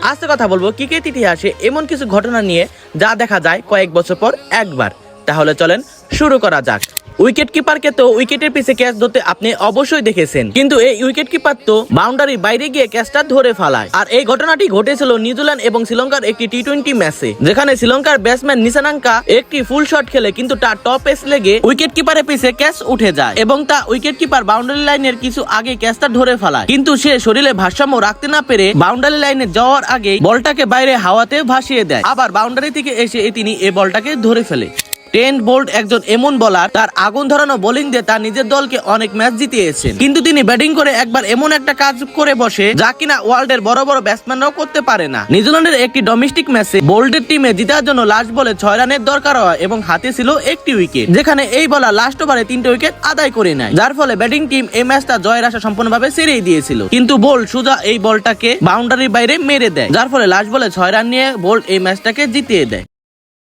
আজকে কথা বলবো ক্রিকেট ইতিহাসে এমন কিছু ঘটনা নিয়ে যা দেখা যায় কয়েক বছর পর একবার। তাহলে চলেন শুরু করা যাক। উইকেট কিপারকে তো উইকেটের পিছে ক্যাচ ধরতে আপনি অবশ্যই দেখেছেন, কিন্তু এই উইকেট কিপার তো বাউন্ডারির বাইরে গিয়ে ক্যাচটা ধরে ফেলায়। আর এই ঘটনাটি ঘটেছিল নিউজিল্যান্ড এবং শ্রীলঙ্কার একটি টি-20 ম্যাচে, যেখানে শ্রীলঙ্কার ব্যাটসম্যান নিশানাঙ্কা একটি ফুল শট খেলে কিন্তু তার টপ এস লেগে উইকেট কিপারের পিছে ক্যাচ উঠে যায় এবং তা উইকেট কিপার বাউন্ডারি লাইনের কিছু আগে ক্যাচটা ধরে ফেলায়। কিন্তু সে শরীরে ভারসাম্য রাখতে না পেরে বাউন্ডারি লাইনে যাওয়ার আগে বলটাকে বাইরে হাওয়াতে ভাসিয়ে দেয়। আবার বাউন্ডারি থেকে এসে তিনি এই বলটাকে ধরে ফেলে। ট্রেন্ট বোল্ট একজন এমন বোলার, তার আগুন ধরানো বোলিং দিয়ে তার নিজের দলকে অনেক ম্যাচ জিতিয়েছেন, কিন্তু তিনি ব্যাটিং করে একবার এমন একটা কাজ করে বসে যা কিনা ওয়ার্ল্ডের বড় বড় ব্যাটসম্যানরাও করতে পারে না। নিউজিল্যান্ডের একটি ডোমেস্টিক ম্যাচে বোল্টের টিমে জেতার জন্য লাস্ট বলে 6 রানের দরকার হয় এবং হাতে ছিল একটি উইকেট, যেখানে এই বলার লাস্ট ওভারে 3টে উইকেট আদায় করে নেয়, যার ফলে ব্যাটিং টিম এই ম্যাচটা জয়ের আশা সম্পূর্ণভাবে ছেড়েই দিয়েছিল। কিন্তু বোল্ট সোজা এই বলটাকে বাউন্ডারির বাইরে মেরে দেয়, যার ফলে লাস্ট বলে 6 রান নিয়ে বোল্ট এই ম্যাচটাকে জিতিয়ে দেয়।